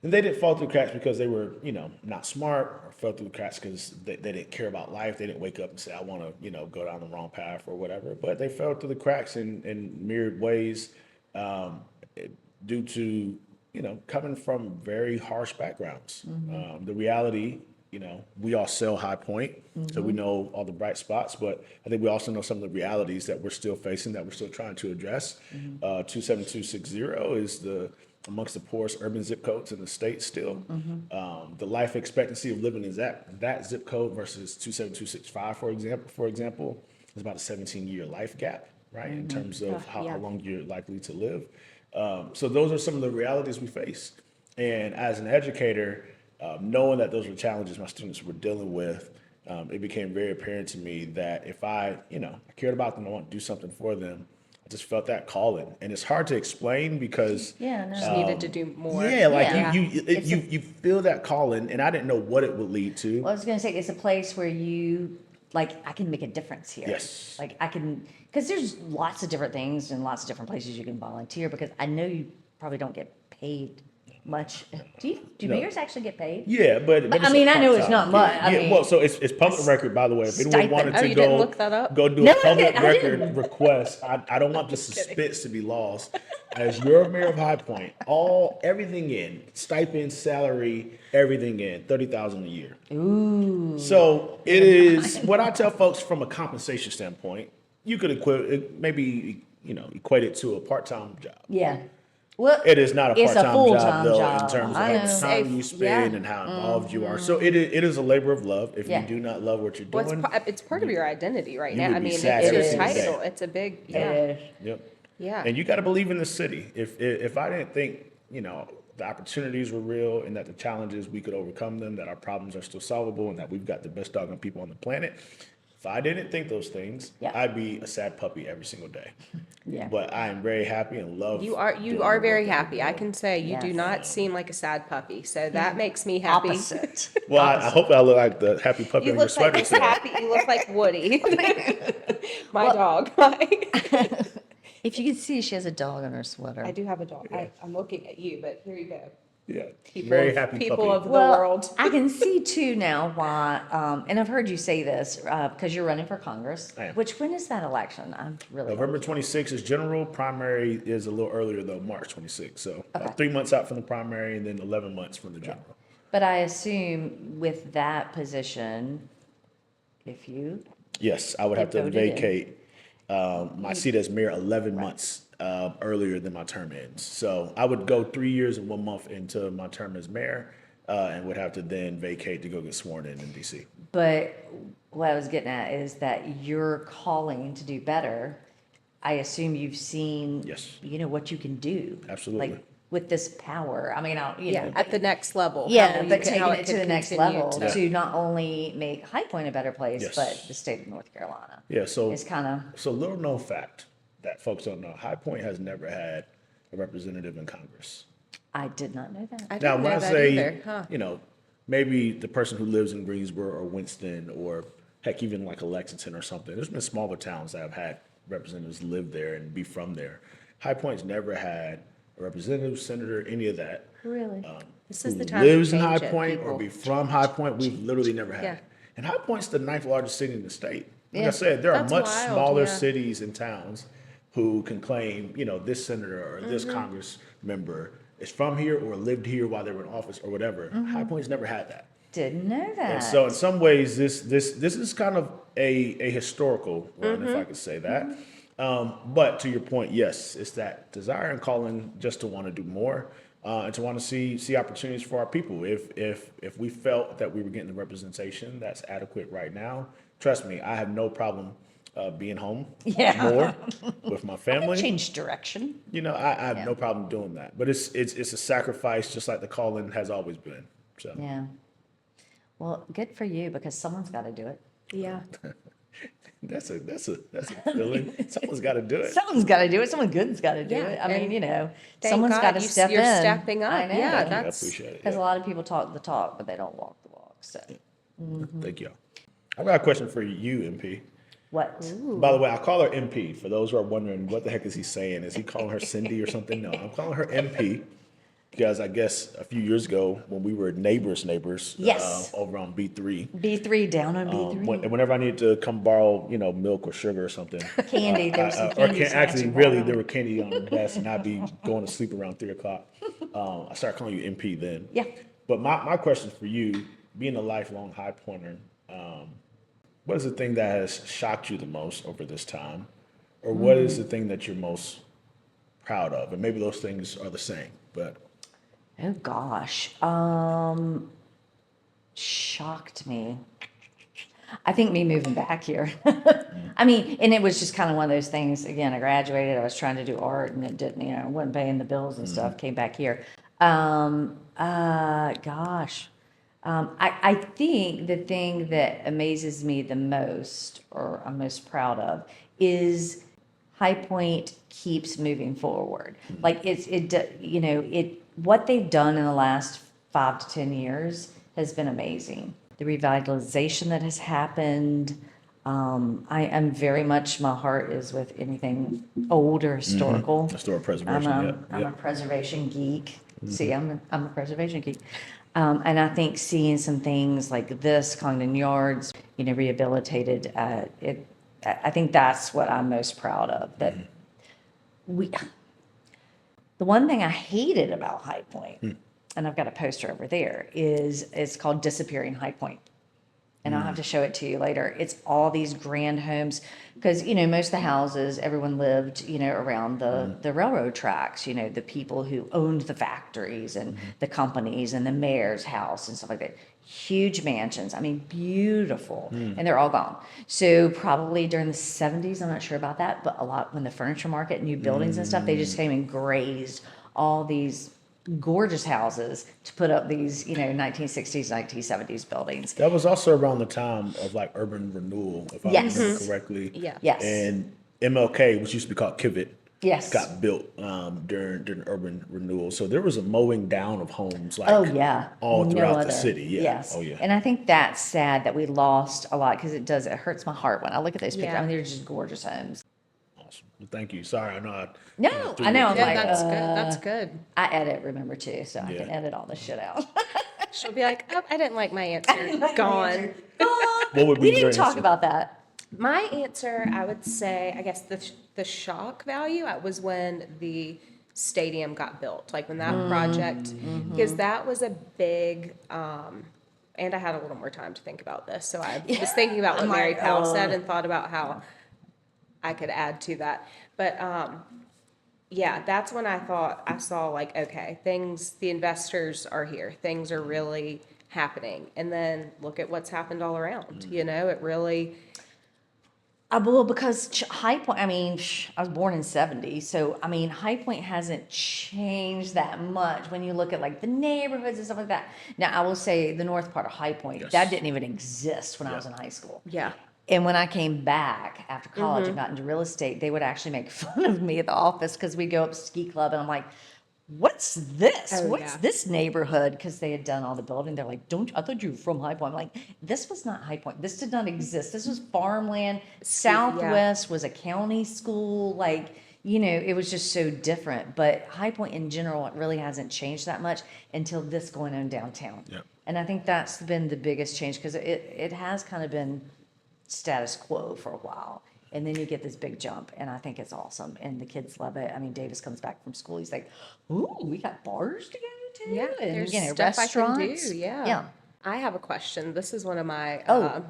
And they didn't fall through the cracks because they were, not smart, or fell through the cracks because they didn't care about life. They didn't wake up and say, I want to, go down the wrong path or whatever. But they fell through the cracks in myriad ways due to, coming from very harsh backgrounds. The reality, we all sell High Point, so we know all the bright spots, but I think we also know some of the realities that we're still facing, that we're still trying to address. 27260 is amongst the poorest urban zip codes in the state still. The life expectancy of living in that zip code versus 27265, for example, is about a 17-year life gap, right? In terms of how long you're likely to live. So those are some of the realities we face. And as an educator, knowing that those were challenges my students were dealing with, it became very apparent to me that if I cared about them, I want to do something for them, I just felt that calling. And it's hard to explain because Just needed to do more. you feel that calling, and I didn't know what it would lead to. Well, I was gonna say, it's a place where you, like, I can make a difference here. Yes. Like, I can, because there's lots of different things and lots of different places you can volunteer, because I know you probably don't get paid much. Do mayors actually get paid? Yeah, but I it's mean, a I know it's part-time not gig. much. I mean, Well, so it's public record, by the way. If anyone stipend. wanted Oh, to you didn't look that up? go do No, a I public didn't. I record didn't. request, I don't want the suspense to be lost. As your mayor of High Point, everything in, stipend, salary, everything in, $30,000 a year. Ooh. So it is what I tell folks from a compensation standpoint. You could equate it to a part-time job. Yeah. Well, It is not a it's a part-time full-time job, though, job. in terms of I how know. much time you spend and how involved you are. So it is a labor of love. If Yeah. you do not love what you're Well, doing, it's part of your identity right you now. would I be mean, sad it's every your single day. title. It's a big, it is. yep. yeah. And you got to believe in the city. If I didn't think, the opportunities were real and that the challenges, we could overcome them, that our problems are still solvable, and that we've got the best doggone people on the planet. If I didn't think those things, Yeah. I'd be a sad puppy every single day. Yeah. But I am very happy and love. You doing the are work very that we're happy. I doing. can say you do Yes. not seem like a sad puppy. So that makes me happy. Opposite. Well, I hope I look like the happy puppy You on your look like sweater this today. happy. You look like Woody, my Well- dog. If you can see, she has a dog on her sweater. I do have a dog. I'm looking at you, but here you go. Yeah, People, very happy people puppy. of the Well, world. I can see too now why, and I've heard you say this, because you're running for Congress. I am. When is that election? I'm really. November 26th is general. Primary is a little earlier though, March 26th. So Okay. about 3 months out from the primary, and then 11 months from the general. But I assume with that position, if you, Yes, I would have to voted in. vacate my seat as mayor 11 months earlier than my term ends. So I would go 3 years and 1 month into my term as mayor, and would have to then vacate to go get sworn in DC. but what I was getting at is that you're calling to do better. I assume you've seen, Yes. what you can do. Absolutely. Like with this power. I mean, Yeah, at the next level. yeah, how you but can- how taking it to could the next continue level to- to not only make High Point a better place, Yes. but the state of North Carolina. Yeah, so It's kind of, so little known fact that folks don't know. High Point has never had a representative in Congress. I did not know that. I Now, didn't when know I that say, either. Huh. maybe the person who lives in Greensboro or Winston or heck, even like a Lexington or something, there's been smaller towns that have had representatives live there and be from there. High Point's never had a representative, senator, any of that. Really? This is Who the time to lives in change High it, Point or people. be from High Point, we've literally never had Yeah. it. And High Point's the 9th largest city in the state. Like I Yeah. said, there are That's much wild, smaller yeah. cities and towns who can claim, this senator or this Mm-hmm. Congress member is from here or lived here while they were in office or whatever. Mm-hmm. High Point's never had that. Didn't know that. And so in some ways, this is kind of a historical run, if I could say that. But to your point, yes, it's that desire and calling just to want to do more. and to want to see opportunities for our people. If we felt that we were getting the representation that's adequate right now, trust me, I have no problem being home Yeah. more with my family. Change direction. I have Yeah. no problem doing that. But it's a sacrifice, just like the calling has always been. So Yeah. Well, good for you because someone's got to do it. Yeah. that's a feeling. Someone's got to do it. Someone's got to do it. Someone good's got to do Yeah, it. I mean, and Thank someone's God got to step you're in. stepping up. I know. Yeah, Thank you. I that's appreciate it. Because a Yeah. lot of people talk the talk, but they don't walk the walk. So, Thank you. I've got a question for you, MP. what? By the way, I call her MP. For those who are wondering, what the heck is he saying? Is he calling her Cindy or something? No, I'm calling her MP because I guess a few years ago when we were neighbors, Yes. over on B3, B3 down on B3. whenever I needed to come borrow, milk or sugar or something, Candy. There was some or candy actually, snatching really, going there on. were candy on the desk, and I'd be going to sleep around 3 o'clock. I started calling you MP then. Yeah. But my question for you, being a lifelong High Pointer, what is the thing that has shocked you the most over this time? Or what is the thing that you're most proud of? And maybe those things are the same, but Oh gosh. Shocked me. I think me moving back here. I mean, and it was just kind of one of those things. Again, I graduated, I was trying to do art and it didn't, wasn't paying the bills and stuff, came back here. Gosh. I think the thing that amazes me the most, or I'm most proud of, is High Point keeps moving forward. Like what they've done in the last 5 to 10 years has been amazing. The revitalization that has happened. I am very much, my heart is with anything old or historical. historic I'm preservation. a, Yeah, I'm a yeah. preservation geek. See, I'm a preservation geek. And I think seeing some things like this, Congdon Yards, rehabilitated, I think that's what I'm most proud of. That we, the one thing I hated about High Point, and I've got a poster over there, is it's called Disappearing High Point. And I'll have to show it to you later. It's all these grand homes, because, most of the houses, everyone lived, around the railroad tracks, the people who owned the factories and the companies and the mayor's house and stuff like that. Huge mansions, I mean, beautiful, and they're all gone. So probably during the 70s, I'm not sure about that, but a lot when the furniture market, new buildings and stuff, they just came and grazed all these gorgeous houses to put up these, 1960s, 1970s buildings. That was also around the time of like urban renewal, if I Yes. remember correctly. Yeah. Yes. And MLK, which used to be called Kivett, Yes. got built during urban renewal. So there was a mowing down of homes like Oh, yeah. all No throughout the other. city. Yeah. Yes. Oh yeah. And I think that's sad that we lost a lot, because it hurts my heart when I look at those pictures. Yeah. I mean, they're just gorgeous homes. Awesome. Well, thank you. Sorry, I know I No, threw I know. you- I'm Yeah, like, that's good. That's good. I edit, remember, too, so I Yeah. can edit all this shit out. She'll be like, oh, I didn't like my answer. Gone. What would be We your didn't talk answer? about that. My answer, I would say, I guess the shock value was when the stadium got built, like when that project, because that was a big, and I had a little more time to think about this, so I was thinking about what I'm Mary like, Powell said and thought about how I could add to that. But yeah, that's when I saw like, okay, the investors are here, things are really happening, and then look at what's happened all around. It really. Well, because High Point, I mean, I was born in 70, so, I mean, High Point hasn't changed that much when you look at like the neighborhoods and stuff like that. Now, I will say the north part of High Point, Yes. that didn't even exist when I Yeah. was in high school. Yeah. And when I came back after college and got into real estate, they would actually make fun of me at the office, because we'd go up to ski club and I'm like, what's this? Oh, What's yeah. this neighborhood? Because they had done all the building. They're like, I thought you were from High Point. I'm like, this was not High Point. This did not exist. This was farmland. Southwest was a county school. Like, it was just so different. But High Point in general, it really hasn't changed that much until this going on downtown. Yep. And I think that's been the biggest change, because it has kind of been status quo for a while. And then you get this big jump, and I think it's awesome. And the kids love it. I mean, Davis comes back from school. He's like, ooh, we got bars to go to. Yeah, And, there's stuff I can do, restaurants. yeah. Yeah. I have a question. This is one of my,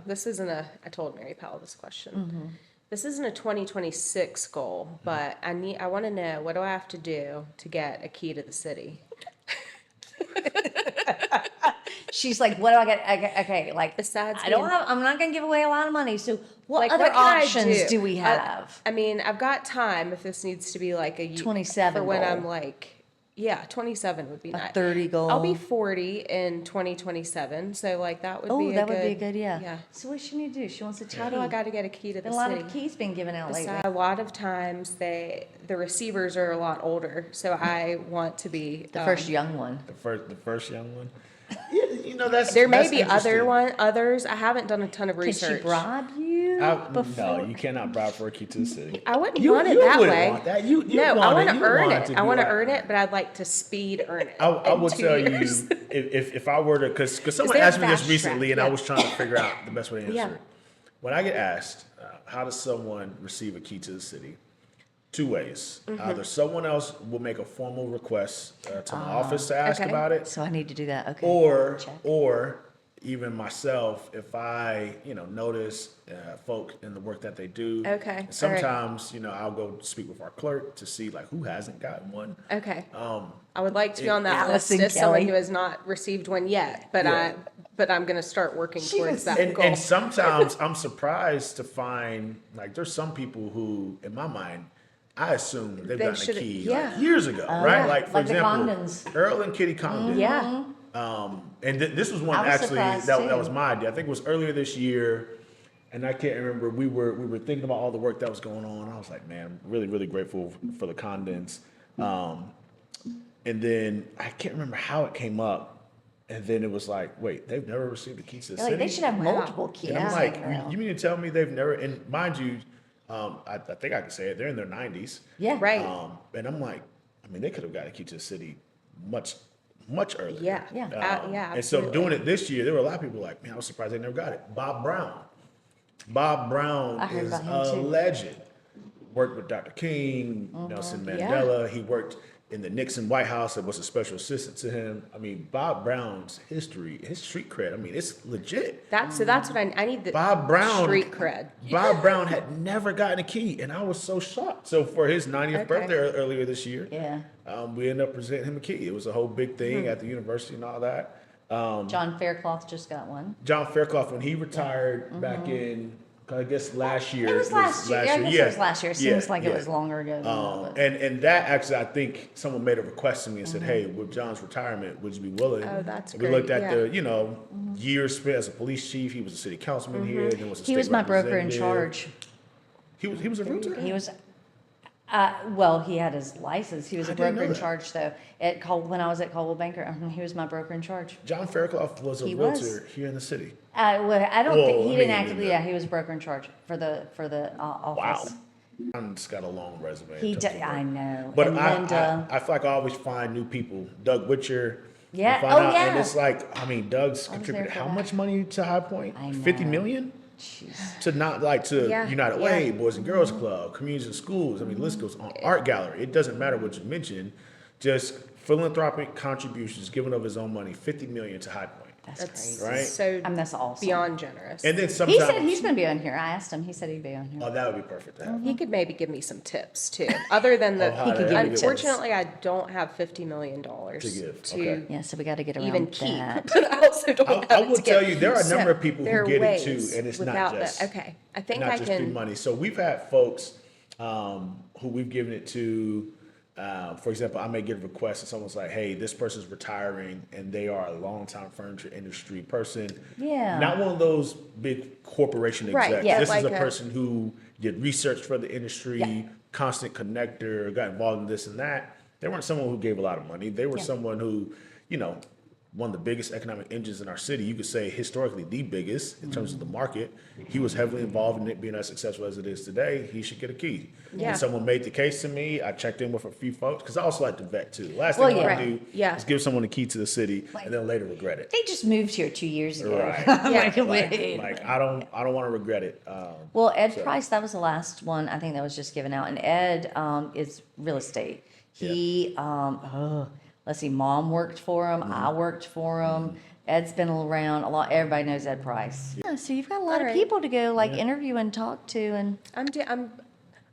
this isn't I told Mary Powell this question. This isn't a 2026 goal, but I want to know, what do I have to do to get a key to the city? She's like, what do I get? Okay, like, Besides I'm not going to give away a lot of money. So what Like, other what can I options do we have? I mean, I've got time if this needs to be like a 27 for when goal. I'm like, yeah, 27 would be nice. 30 goal. I'll be 40 in 2027, so like that would Oh, be that would be a good, yeah. Yeah. So what she need to do? She wants a key. How do I got to get a key to the A lot city? of keys being given out lately. A lot of times the receivers are a lot older, so I want to be The first young one. The first young one. Yeah, you know that's There may that's be interesting. others. I haven't done a ton of Can research. she bribe you before? No, you cannot bribe for a key to the city. I wouldn't You- want it you that wouldn't way. want that. You No, want I want it. to You earn want it. to I be want to like- earn it, but I'd like to speed earn it. I in would 2 tell years. you if I were to, because someone there a asked me this fast recently, track? and I Yeah. was trying to figure out the best way to answer Yeah. it. When I get asked, how does someone receive a key to the city? 2 ways. Mm-hmm. Either someone else will make a formal request to my office to ask okay. about it, So I need to do that. Okay. Check. or even myself, if I notice folk in the work that they do. Okay, all And right. sometimes I'll go speak with our clerk to see like who hasn't gotten one. Okay. I would like to be on that Allison list as someone Kelly. who has not received one yet, but Yeah. I'm going to start working towards that And, goal. and sometimes I'm surprised to find like there's some people who, in my mind, I assume they've They gotten a shoulda- key yeah. like years ago, right? yeah. Like for Like the example, Condons. Earl and Kitty Condon. Yeah. And this was one I was actually surprised, that too. was my idea. I think it was earlier this year, and I can't remember. We were thinking about all the work that was going on. I was like, man, I'm really really grateful for the Condons. And then I can't remember how it came up. And then it was like, wait, they've never received a key to the Like, city. they should have Wow. multiple keys. And I'm hanging like, around. you mean to tell me they've never? And mind you, I think I can say it. They're in their 90s. Yeah. Right. And I'm like, I mean, they could have got a key to the city much earlier. Yeah. Yeah. Yeah, And so absolutely. doing it this year, there were a lot of people like, man, I was surprised they never got it. Bob Brown I heard is about him, a too. legend. Worked with Dr. King, Nelson Yeah. Mandela. He worked in the Nixon White House and was a special assistant to him. I mean, Bob Brown's history, his street cred, I mean, it's legit. That's what I need the Bob Brown, street cred. Bob Brown had never gotten a key, and I was so shocked. So for his 90th Okay. birthday earlier this year, Yeah. we ended up presenting him a key. It was a whole big thing at the university and all that. John Faircloth just got one. John Faircloth, when he retired back in, I guess last year. It was last year. I guess it was last year. It seems like it was longer ago than that. But And that actually, I think someone made a request to me and said, "Hey, with John's retirement, would you be willing?" Oh, that's and we great, looked at yeah. the years spent as a police chief. He was a city councilman here. And then was a he state was my broker in representative. charge. He was a realtor. He was, well, he had his license. He was I a didn't broker know in that. charge though. When I was at Coldwell Banker, he was my broker in charge. John Faircloth was a He realtor was. here in the city. Well, I don't Well, think I he mean, didn't actively. the- Yeah, he was broker in charge for the Wow. office. John's got a long resume. in He terms did. of work. I know. But and I Linda. feel like I always find new people. Doug Witcher. Yeah. you find Oh, out, yeah. And it's like, I mean, Doug's there contributed for how that. much money to High Point? I 50 know. million? Jeez. To not like to Yeah, United yeah. Way, Boys and Girls Club, communities and schools. I mean, the list goes on. Art gallery. It doesn't matter what you mention. Just philanthropic contributions, giving of his own money, 50 million to High Point. That's That's crazy. Right? so That's awesome. beyond generous. And then He sometimes, said he's going to be on here. I asked him. He said he'd be on here. oh, that would be perfect to have. He could maybe give me some tips too, other than the. Of how He could give you tips. Unfortunately, I don't have $50 million To give, to okay. Yeah, so we got to get around even keep. that. But I also don't have I it will to tell give. you, there are a number of people there who are get it too, ways and it's not without just okay, I think not I just through can. money. So we've had folks who we've given it to. For example, I may get a request and someone's like, "Hey, this person's retiring, and they are a longtime furniture industry person." Yeah. Not one of those big corporation Right, execs. yeah, This like is a a- person who did research for the industry, Yeah. constant connector, got involved in this and that. They weren't someone who gave a lot of money. They were Yeah. someone who, one of the biggest economic engines in our city. You could say historically the biggest in terms of the market. He was heavily involved in it being as successful as it is today. He should get a key. Yeah. And someone made the case to me. I checked in with a few folks because I also like to vet too. Last Well, thing I yeah. want to do Right. Yeah. is give someone a key to the city and then later regret it. They just moved here 2 years ago. Right. Like, Yeah. wait. Like I don't want to regret it. Well, Ed So- Price, that was the last one I think that was just given out. And Ed is real estate. He, let's see, Mom worked for him. I worked for him. Ed's been around a lot. Everybody knows Ed Price. Yeah, so you've got a lot All of right. people to go like interview and talk to. And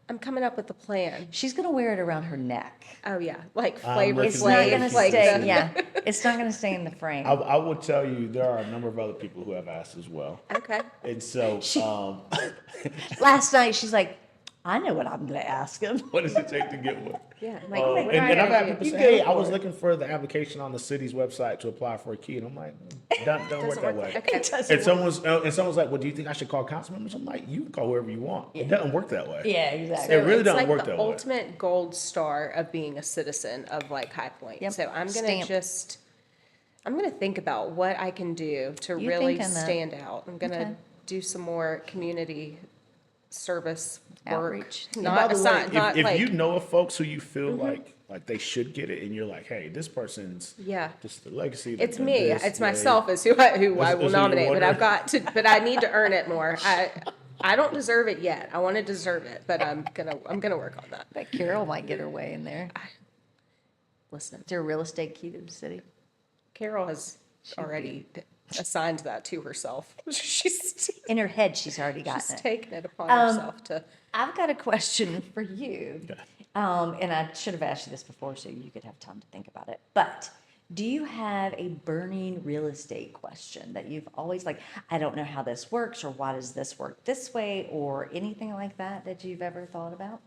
I'm coming up with a plan. She's gonna wear it around her neck. Oh, yeah, like I'm Flavor looking It's forward not to Flav, gonna like stay, the, yeah, it's not gonna stay in the frame. I will tell you, there are a number of other people who have asked as well. okay. And so, Last night, she's like, I know what I'm gonna ask him. what does it take to get one? Yeah, like, And, what do I and I've had gotta people do? say, hey, I was looking for the application on the city's website to apply for a key. And I'm like, don't work Doesn't that work way. Okay. And someone's like, well, do you think I should call council members? I'm like, you can call whoever you want. It doesn't work that way. Yeah, exactly. It really it's doesn't like work the that way. ultimate gold star of being a citizen of like High Point. Yep. So I'm gonna Stamp. I'm gonna think about what I can do to You really thinking that. stand out. I'm gonna Okay. do some more community service work. Outreach. And Not by the assign, way, not if like, you know of folks who you feel like they should get it, and you're like, hey, this person's yeah. just the legacy. that It's did me. this, It's yeah, myself is who I Is will who you nominate, but I've wonder? got to, but I need to earn it more. I don't deserve it yet. I want to deserve it, but I'm gonna work on that. But Carol might get her way in there. Listen, Is there a real estate key to the city? Carol has already assigned that to herself. She's In her head, she's already gotten it. taken it upon Um, herself to. I've got a question for you. Okay. And I should have asked you this before so you could have time to think about it. But do you have a burning real estate question that you've always like, I don't know how this works, or why does this work this way, or anything like that that you've ever thought about?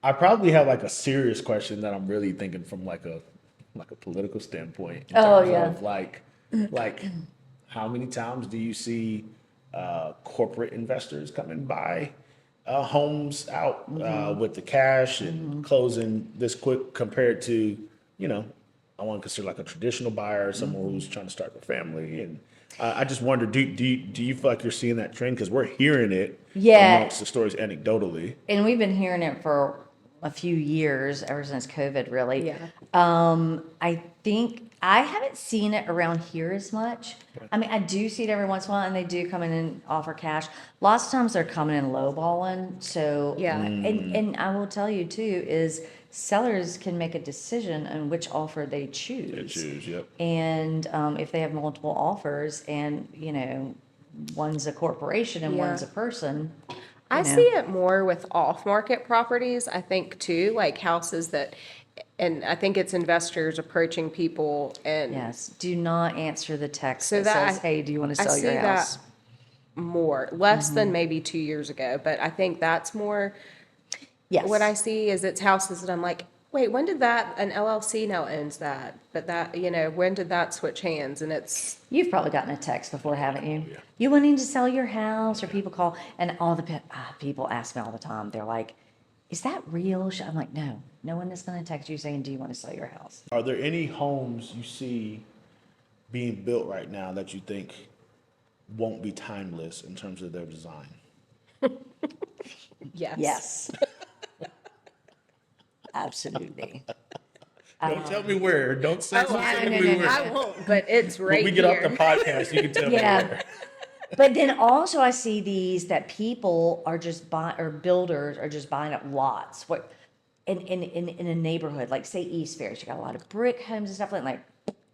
I probably have like a serious question that I'm really thinking from like a political standpoint. In Oh, terms yeah. Of like how many times do you see corporate investors come and buy homes out with the cash and closing this quick compared to, I want to consider like a traditional buyer or someone who's trying to start a family. And I just wonder, do you feel like you're seeing that trend? Because we're hearing it Yeah. amongst the stories anecdotally. And we've been hearing it for a few years, ever since COVID, really. Yeah. I think I haven't seen it around here as much. I mean, I do see it every once in a while, and they do come in and offer cash. Lots of times they're coming in lowballing. So Yeah. and I will tell you too is sellers can make a decision on which offer they choose. Yep. And if they have multiple offers, and one's a corporation and Yeah. one's a person. I know. see it more with off-market properties, I think, too, like houses that, and I think it's investors approaching people and Yes, do not answer the text So that that says, hey, do you want to I sell see your that house? more, less than maybe 2 years ago, but I think that's more Yes. what I see is it's houses that I'm like, wait, when did an LLC now owns that? But that, when did that switch hands? And it's, You've probably gotten a text before, haven't you? Yeah. You wanting to sell your house, or people call, and all the people ask me all the time, they're like, is that real? I'm like, no one is going to text you saying, do you want to sell your house? Are there any homes you see being built right now that you think won't be timeless in terms of their design? yes. Yes. Absolutely. Don't tell me where. Don't say Oh, specifically where. I won't, but it's right When we get here. off the podcast, you can tell me Yeah. where. But then also I see these that people are just or builders are just buying up lots. What in a neighborhood, like say East Ferris, you got a lot of brick homes and stuff like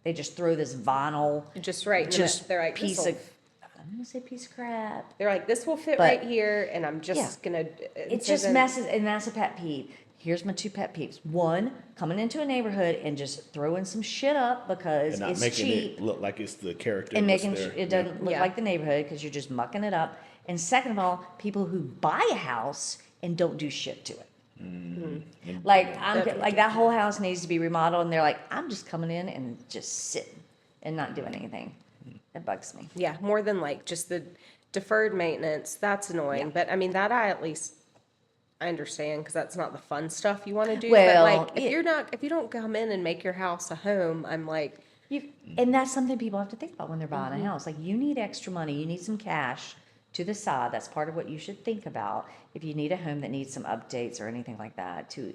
they just throw this vinyl Just right. in the just middle. They're like, piece this'll- of, I'm gonna say piece of crap. They're like, this will fit But- right here, and I'm just gonna. It just messes, and that's a pet peeve. Here's my two pet peeves. One, coming into a neighborhood and just throwing some shit up because And not it's making cheap. it look like it's the character. And that's making there. sure it doesn't look Yeah. like the neighborhood because you're just mucking it up. And second of all, people who buy a house and don't do shit to it. Like like that whole house needs to be remodeled, and they're like, I'm just coming in and just sitting and not doing anything. It bugs me. Yeah, more than like just the deferred maintenance. That's annoying, but I mean that I understand because that's not the fun stuff you want to do. Well, but like if you don't come in and make your house a home, I'm like, And that's something people have to think about when they're buying a house. Like, you need extra money, you need some cash to the side. That's part of what you should think about if you need a home that needs some updates or anything like that, to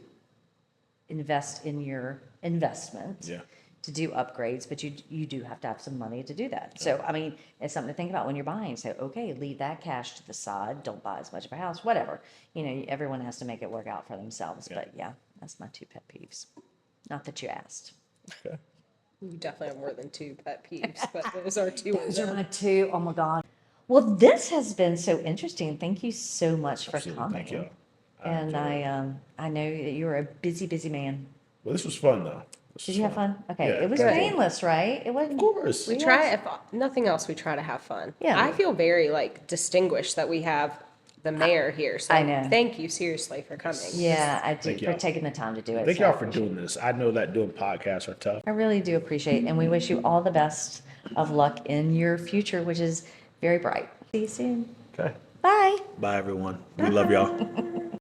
invest in your investment. Yeah. To do upgrades, but you do have to have some money to do that. So, I mean, it's something to think about when you're buying. So, okay, leave that cash to the side. Don't buy as much of a house, whatever. Everyone has to make it work out for themselves. Yeah. But yeah, that's my two pet peeves. Not that you asked. Okay. you definitely have more than two pet peeves, but those are two of Those are them. my two. Oh my God. Well, this has been so interesting. Thank you so much for Absolutely. coming. Thank you. And I know that you're a busy, busy man. Well, this was fun though. Did you have fun? Okay, Yeah, it was good. painless, right? It wasn't. Of course. We try, if nothing else, we try to have fun. Yeah. I feel very like distinguished that we have the mayor here. So I know. thank you seriously for coming. Yeah, I do, Thank for y'all. taking the time to do it. Thank so I y'all for appreciate it. doing this. I know that doing podcasts are tough. I really do appreciate it, and we wish you all the best of luck in your future, which is very bright. See you soon. Okay. Bye. Bye, everyone. We love y'all.